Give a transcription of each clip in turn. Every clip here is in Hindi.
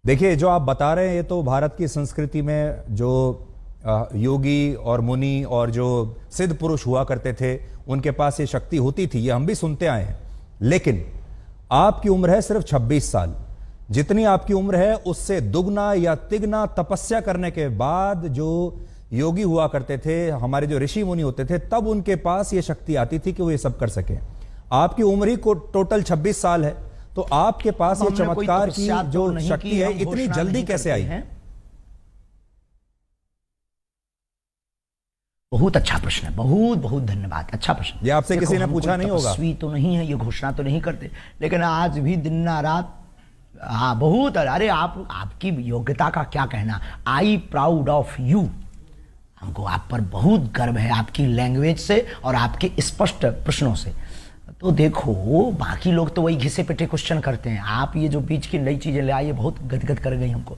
देखिए, जो आप बता रहे हैं ये तो भारत की संस्कृति में जो योगी और मुनि और जो सिद्ध पुरुष हुआ करते थे उनके पास ये शक्ति होती थी, ये हम भी सुनते आए हैं। लेकिन आपकी उम्र है सिर्फ 26 साल। जितनी आपकी उम्र है उससे दुगना या तिगना तपस्या करने के बाद जो योगी हुआ करते थे, हमारे जो ऋषि मुनि होते थे, तब उनके पास ये शक्ति आती थी कि वो ये सब कर सके। आपकी उम्र ही को टोटल 26 साल है, तो आपके पास ये चमत्कार की जो शक्ति है इतनी जल्दी कैसे आई है? बहुत अच्छा प्रश्न है, बहुत बहुत धन्यवाद। अच्छा प्रश्न। ये आपसे किसी ने पूछा नहीं होगा। तपस्वी तो नहीं है, ये घोषणा तो नहीं करते, लेकिन आज भी दिन रात, हाँ बहुत। अरे आपकी योग्यता का क्या कहना। I proud of you. हमको आप पर बहुत गर्व है, आपकी लैंग्वेज से और आपके स्पष्ट प्रश्नों से। तो देखो, बाकी लोग तो वही घिसे पिटे क्वेश्चन करते हैं, आप ये जो बीच की नई चीजें ले आई बहुत गदगद कर गई हमको।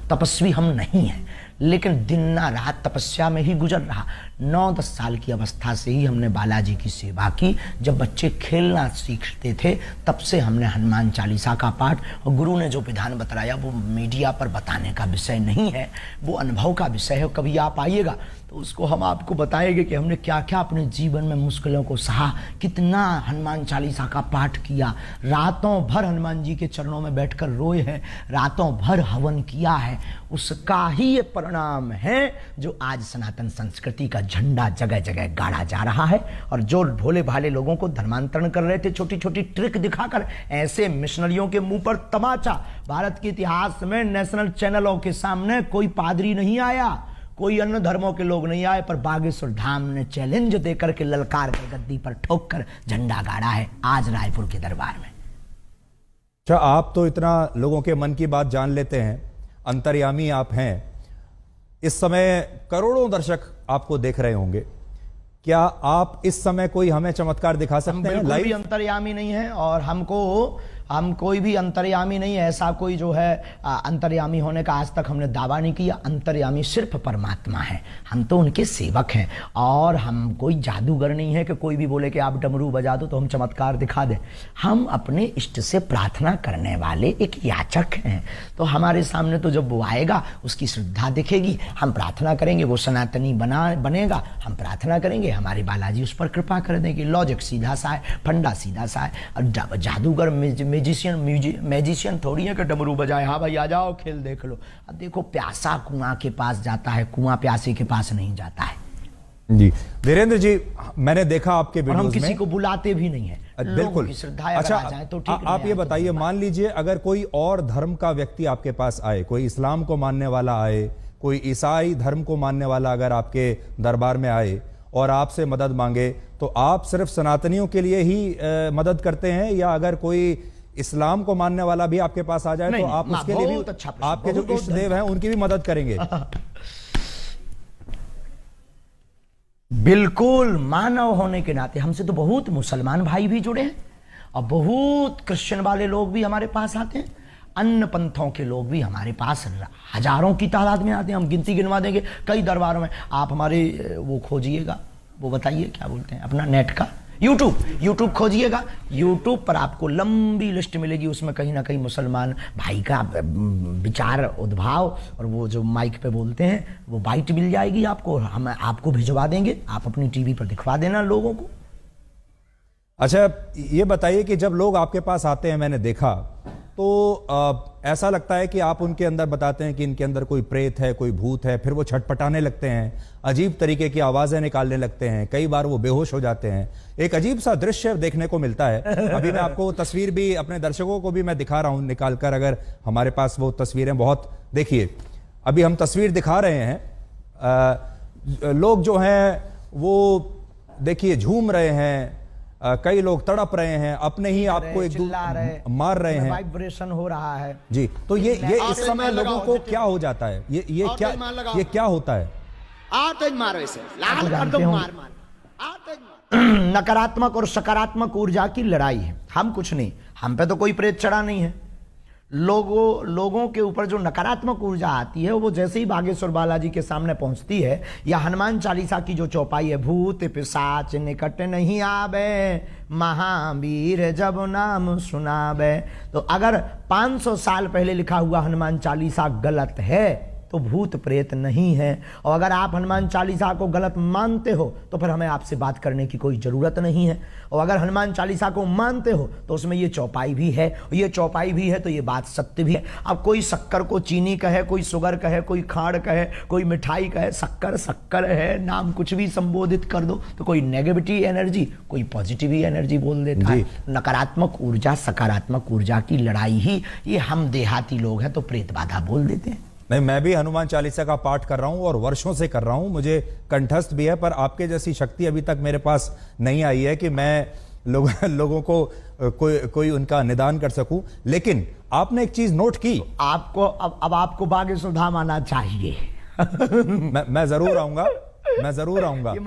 तपस्वी हम नहीं हैं, लेकिन दिन रात तपस्या में ही गुजर रहा। 9-10 साल की अवस्था से ही हमने बालाजी की सेवा की। जब बच्चे खेलना सीखते थे तब से हमने हनुमान चालीसा का पाठ, और गुरु ने जो विधान बताया वो मीडिया पर बताने का विषय नहीं है, वो अनुभव का विषय है। कभी आप आइएगा तो उसको हम आपको बताएंगे कि हमने क्या क्या अपने जीवन में मुश्किलों को सहा, कितना हनुमान चालीसा का पाठ किया, रातों भर हनुमान जी के चरणों में बैठकर रोए हैं, रातों भर हवन किया है। उसका ही ये परिणाम है जो आज सनातन संस्कृति का झंडा जगह जगह गाड़ा जा रहा है। और जो भोले भाले लोगों को धर्मांतरण कर रहे थे छोटी छोटी ट्रिक दिखाकर, ऐसे मिशनरियों के मुंह पर तमाचा। भारत के इतिहास में नेशनल चैनलों के सामने कोई पादरी नहीं आया, कोई अन्य धर्मों के लोग नहीं आए, पर बागेश्वर धाम ने चैलेंज देकर के, ललकार कर, गद्दी पर ठोक कर झंडा गाड़ा है आज रायपुर के दरबार में। अच्छा, आप तो इतना लोगों के मन की बात जान लेते हैं, अंतर्यामी आप हैं। इस समय करोड़ों दर्शक आपको देख रहे होंगे, क्या आप इस समय कोई हमें चमत्कार दिखा सकते हैं? बिल्कुल भी अंतर्यामी नहीं है, और हम कोई भी अंतर्यामी नहीं है। ऐसा कोई जो है अंतर्यामी होने का आज तक हमने दावा नहीं किया। अंतर्यामी सिर्फ परमात्मा है, हम तो उनके सेवक हैं। और हम कोई जादूगर नहीं है कि कोई भी बोले कि आप डमरू बजा दो तो हम चमत्कार दिखा दें। हम अपने इष्ट से प्रार्थना करने वाले एक याचक हैं। तो हमारे सामने तो जब वो आएगा, उसकी श्रद्धा दिखेगी, हम प्रार्थना करेंगे, वो सनातनी बनेगा, हम प्रार्थना करेंगे, हमारे बालाजी उस पर कृपा कर देंगे। लॉजिक सीधा सा है, फंडा सीधा सा है। और जादूगर मैजिशियन थोड़ी है कि डमरू बजाए, हाँ भाई आ जाओ खेल देख लो। अब देखो, प्यासा कुआं के पास जाता है, कुआं प्यासे के पास नहीं जाता है। जी वीरेंद्र जी, मैंने देखा आपके वीडियोस में, हम किसी को बुलाते भी नहीं है। बिल्कुल। अच्छा, तो ठीक आप ये बताइए, मान लीजिए अगर कोई और धर्म का व्यक्ति आपके पास आए, कोई इस्लाम को मानने वाला आए, कोई ईसाई धर्म को मानने वाला अगर आपके दरबार में आए और आपसे मदद मांगे, तो आप सिर्फ सनातनियों के लिए ही मदद करते हैं, या अगर कोई इस्लाम को मानने वाला भी आपके पास आ जाए तो आप उसके लिए भी, आपके जो इष्ट देव हैं उनकी भी मदद करेंगे? बिल्कुल। मानव होने के नाते हमसे तो बहुत मुसलमान भाई भी जुड़े हैं, और बहुत क्रिश्चियन वाले लोग भी हमारे पास आते हैं, अन्य पंथों के लोग भी हमारे पास हजारों की तादाद में आते हैं। हम गिनती गिनवा देंगे कई दरबारों में। आप हमारे वो खोजिएगा, वो बताइए क्या बोलते हैं अपना नेट का, यूट्यूब खोजिएगा। यूट्यूब पर आपको लंबी लिस्ट मिलेगी, उसमें कहीं ना कहीं मुसलमान भाई का विचार उद्भाव और वो जो माइक पे बोलते हैं वो बाइट मिल जाएगी आपको, हम आपको भिजवा देंगे, आप अपनी टीवी पर दिखवा देना लोगों को। अच्छा, ये बताइए कि जब लोग आपके पास आते हैं, मैंने देखा तो ऐसा लगता है कि आप उनके अंदर बताते हैं कि इनके अंदर कोई प्रेत है, कोई भूत है, फिर वो छटपटाने लगते हैं, अजीब तरीके की आवाजें निकालने लगते हैं, कई बार वो बेहोश हो जाते हैं। एक अजीब सा दृश्य देखने को मिलता है। अभी मैं आपको तस्वीर भी अपने दर्शकों को भी मैं दिखा रहा हूं निकालकर, अगर हमारे पास वो तस्वीरें, बहुत देखिए अभी हम तस्वीर दिखा रहे हैं। लोग जो हैं वो देखिए झूम रहे हैं, कई लोग तड़प रहे हैं, अपने ही आपको एक मार रहे हैं, वाइब्रेशन हो रहा है जी। तो ये इस समय लोगों को क्या हो जाता है, ये क्या होता है? नकारात्मक और सकारात्मक ऊर्जा की लड़ाई है। हम कुछ नहीं, हम पे तो कोई प्रेत चढ़ा नहीं है, लोगों के ऊपर जो नकारात्मक ऊर्जा आती है वो जैसे ही बागेश्वर बालाजी के सामने पहुंचती है, या हनुमान चालीसा की जो चौपाई है, भूत पिशाच निकट नहीं आवे, महावीर जब नाम सुनावे। तो अगर 500 साल पहले लिखा हुआ हनुमान चालीसा गलत है तो भूत प्रेत नहीं है। और अगर आप हनुमान चालीसा को गलत मानते हो तो फिर हमें आपसे बात करने की कोई ज़रूरत नहीं है। और अगर हनुमान चालीसा को मानते हो तो उसमें ये चौपाई भी है, और ये चौपाई भी है तो ये बात सत्य भी है। अब कोई शक्कर को चीनी कहे, कोई शुगर कहे, कोई खाड़ कहे, कोई मिठाई कहे, शक्कर शक्कर है, नाम कुछ भी संबोधित कर दो, तो कोई नेगेटिविटी एनर्जी, कोई पॉजिटिव एनर्जी बोल देता है। नकारात्मक ऊर्जा सकारात्मक ऊर्जा की लड़ाई ही ये हम देहाती लोग हैं तो प्रेत बाधा बोल देते हैं। नहीं, मैं भी हनुमान चालीसा का पाठ कर रहा हूं और वर्षों से कर रहा हूं, मुझे कंठस्थ भी है, पर आपके जैसी शक्ति अभी तक मेरे पास नहीं आई है कि मैं लोगों को कोई उनका निदान कर सकूं। लेकिन आपने एक चीज नोट की, आपको अब आपको बागेश्वर धाम आना चाहिए। मैं जरूर आऊंगा, मैं जरूर आऊंगा।